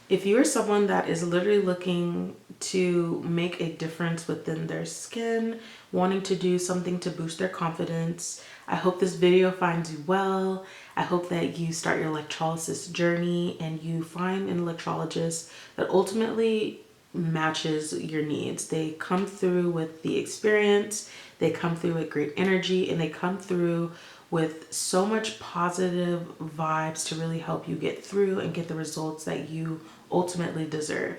If you are someone that is literally looking to make a difference within their skin, wanting to do something to boost their confidence, I hope this video finds you well. I hope that you start your electrolysis journey and you find an electrologist that ultimately matches your needs. They come through with the experience, they come through with great energy, and they come through with so much positive vibes to really help you get through and get the results that you ultimately deserve.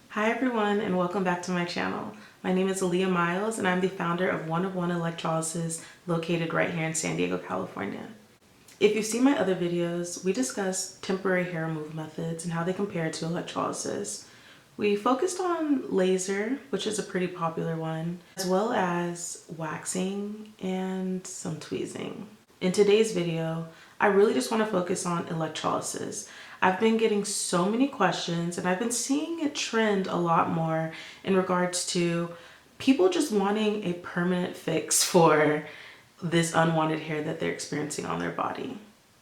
Hi everyone, and welcome back to my channel. My name is Aleah Miles and I'm the founder of One of One Electrolysis, located right here in San Diego, California. If you've seen my other videos, we discuss temporary hair removal methods and how they compare to electrolysis. We focused on laser, which is a pretty popular one, as well as waxing and some tweezing. In today's video, I really just want to focus on electrolysis. I've been getting so many questions and I've been seeing it trend a lot more in regards to people just wanting a permanent fix for this unwanted hair that they're experiencing on their body.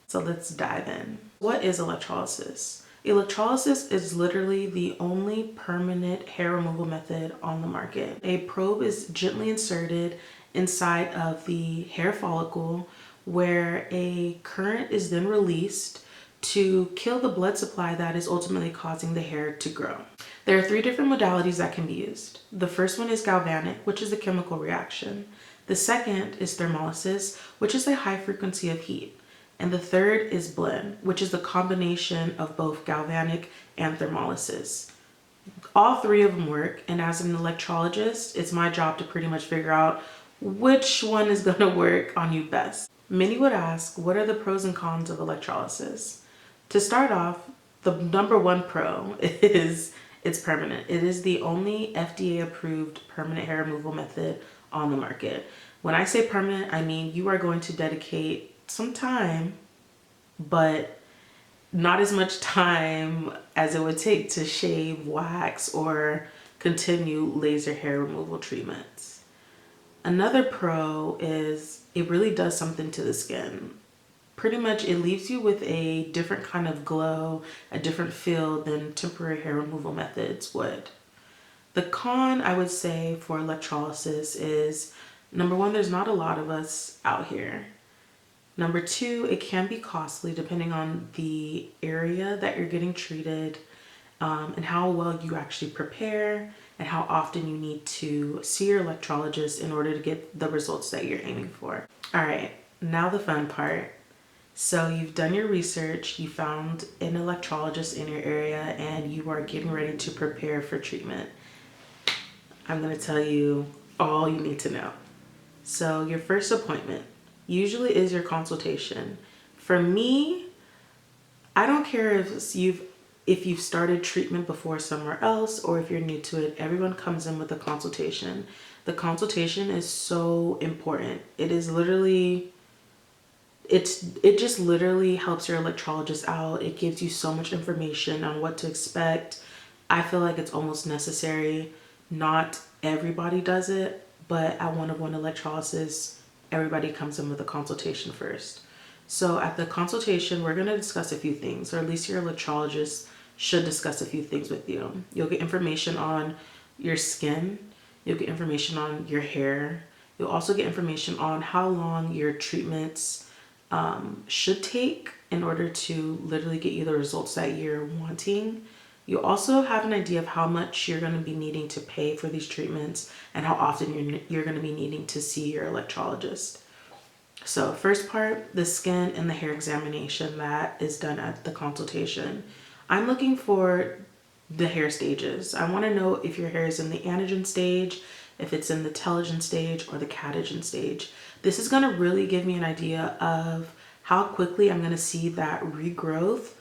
So let's dive in. What is electrolysis? Electrolysis is literally the only permanent hair removal method on the market. A probe is gently inserted inside of the hair follicle where a current is then released to kill the blood supply that is ultimately causing the hair to grow. There are 3 different modalities that can be used. The first one is galvanic, which is a chemical reaction. The second is thermolysis, which is a high frequency of heat. And the third is blend, which is the combination of both galvanic and thermolysis. All 3 of them work, and as an electrologist, it's my job to pretty much figure out which one is going to work on you best. Many would ask, what are the pros and cons of electrolysis? To start off, the number 1 pro is it's permanent. It is the only FDA approved permanent hair removal method on the market. When I say permanent, I mean you are going to dedicate some time, but not as much time as it would take to shave, wax, or continue laser hair removal treatments. Another pro is it really does something to the skin. Pretty much it leaves you with a different kind of glow, a different feel than temporary hair removal methods would. The con, I would say, for electrolysis is, number 1, there's not a lot of us out here. Number 2, it can be costly depending on the area that you're getting treated, and how well you actually prepare and how often you need to see your electrologist in order to get the results that you're aiming for. All right, now the fun part. So you've done your research, you found an electrologist in your area, and you are getting ready to prepare for treatment. I'm going to tell you all you need to know. So your first appointment usually is your consultation. For me, I don't care if you've started treatment before somewhere else or if you're new to it, everyone comes in with a consultation. The consultation is so important. It is literally, it just literally helps your electrologist out. It gives you so much information on what to expect. I feel like it's almost necessary. Not everybody does it, but at One of One Electrolysis, everybody comes in with a consultation first. So at the consultation, we're going to discuss a few things, or at least your electrologist should discuss a few things with you. You'll get information on your skin. You'll get information on your hair. You'll also get information on how long your treatments should take in order to literally get you the results that you're wanting. You also have an idea of how much you're going to be needing to pay for these treatments and how often you're going to be needing to see your electrologist. So first part, the skin and the hair examination that is done at the consultation. I'm looking for the hair stages. I want to know if your hair is in the anagen stage, if it's in the telogen stage, or the catagen stage. This is going to really give me an idea of how quickly I'm going to see that regrowth,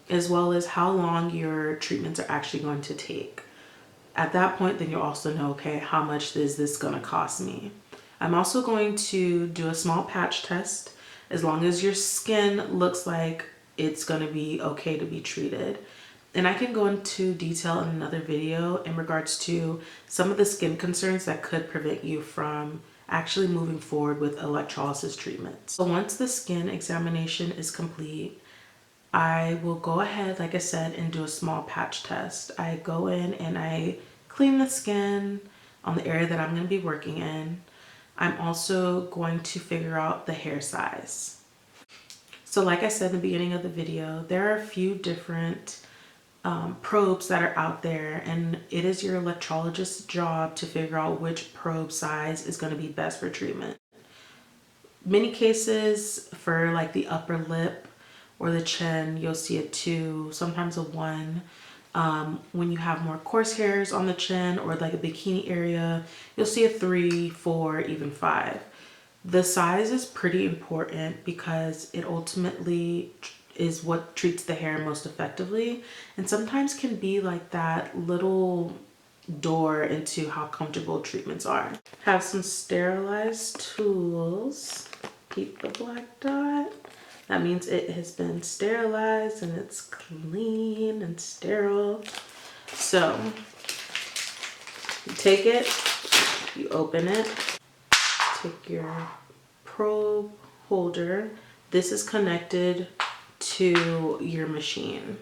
as well as how long your treatments are actually going to take. At that point, then you'll also know, okay, how much is this going to cost me? I'm also going to do a small patch test. As long as your skin looks like it's going to be okay to be treated. And I can go into detail in another video in regards to some of the skin concerns that could prevent you from actually moving forward with electrolysis treatments. So once the skin examination is complete, I will go ahead, like I said, and do a small patch test. I go in and I clean the skin on the area that I'm going to be working in. I'm also going to figure out the hair size. So like I said in the beginning of the video, there are a few different probes that are out there, and it is your electrologist's job to figure out which probe size is going to be best for treatment. Many cases for like the upper lip or the chin, you'll see a 2, sometimes a 1. When you have more coarse hairs on the chin or like a bikini area, you'll see a 3, 4, even 5. The size is pretty important because it ultimately is what treats the hair most effectively, and sometimes can be like that little door into how comfortable treatments are. Have some sterilized tools. Keep the black dot. That means it has been sterilized and it's clean and sterile. So you take it, you open it, take your probe holder. This is connected to your machine.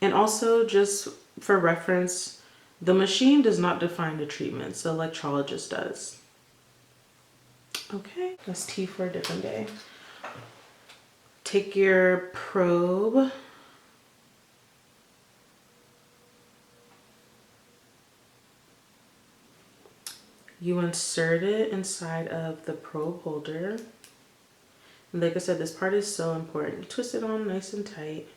And also, just for reference, the machine does not define the treatment, so electrologist does. Okay, that's tea for a different day. Take your probe. You insert it inside of the probe holder. And like I said, this part is so important. You twist it on nice and tight.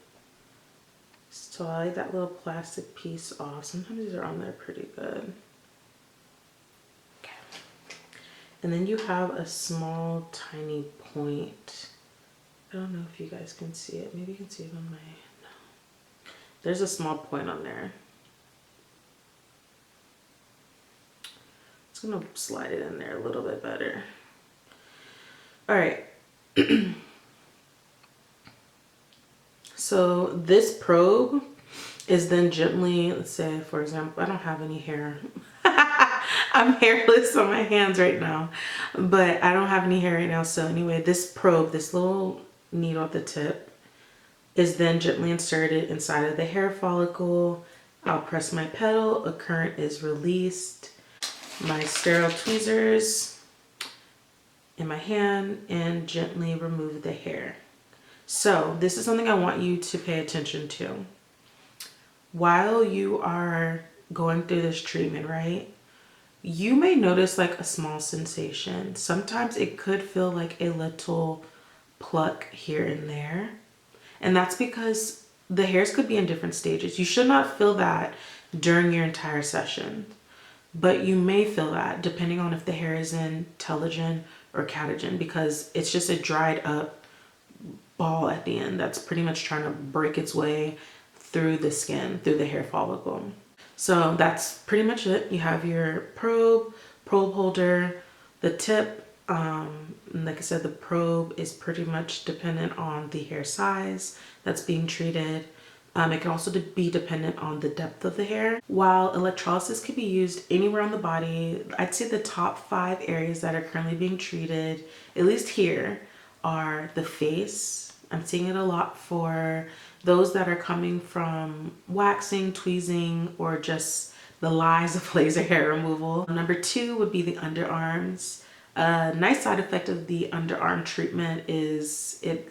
So I like that little plastic piece off. Sometimes these are on there pretty good. Okay. And then you have a small, tiny point. I don't know if you guys can see it. Maybe you can see it on my, no. There's a small point on there. Just gonna slide it in there a little bit better. All right. So this probe is then gently, let's say, for example, I don't have any hair. I'm hairless on my hands right now, but I don't have any hair right now. So anyway, this probe, this little needle at the tip, is then gently inserted inside of the hair follicle. I'll press my pedal, a current is released. My sterile tweezers in my hand and gently remove the hair. So this is something I want you to pay attention to. While you are going through this treatment, right, you may notice like a small sensation. Sometimes it could feel like a little pluck here and there. And that's because the hairs could be in different stages. You should not feel that during your entire session, but you may feel that depending on if the hair is in telogen or catagen, because it's just a dried up ball at the end that's pretty much trying to break its way through the skin, through the hair follicle. So that's pretty much it. You have your probe holder, the tip. Like I said, the probe is pretty much dependent on the hair size that's being treated. It can also be dependent on the depth of the hair. While electrolysis can be used anywhere on the body, I'd say the top 5 areas that are currently being treated, at least here, are the face. I'm seeing it a lot for those that are coming from waxing, tweezing, or just the lies of laser hair removal. Number 2 would be the underarms. A nice side effect of the underarm treatment is it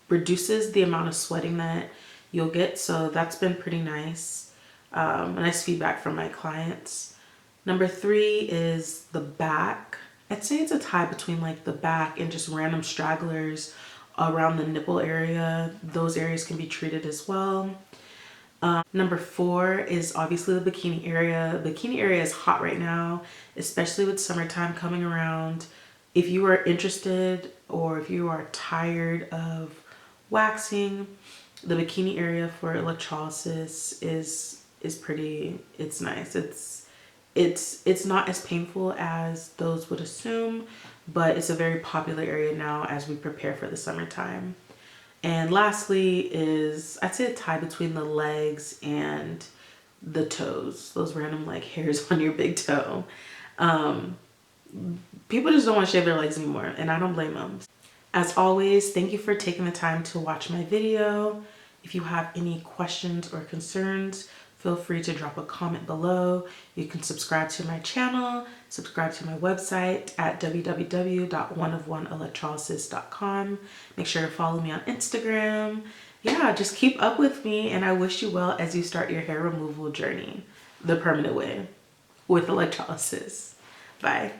reduces the amount of sweating that you'll get, so that's been pretty nice. Nice feedback from my clients. Number 3 is the back. I'd say it's a tie between like the back and just random stragglers around the nipple area. Those areas can be treated as well. Number 4 is obviously the bikini area. The bikini area is hot right now, especially with summertime coming around. If you are interested or if you are tired of waxing, the bikini area for electrolysis is pretty, it's nice. It's not as painful as those would assume, but it's a very popular area now as we prepare for the summertime. And lastly is, I'd say a tie between the legs and the toes, those random like hairs on your big toe. People just don't want to shave their legs anymore, and I don't blame them. As always, thank you for taking the time to watch my video. If you have any questions or concerns, feel free to drop a comment below. You can subscribe to my channel, subscribe to my website at www.oneofoneelectrolysis.com. Make sure to follow me on Instagram. Yeah, just keep up with me, and I wish you well as you start your hair removal journey the permanent way with electrolysis. Bye.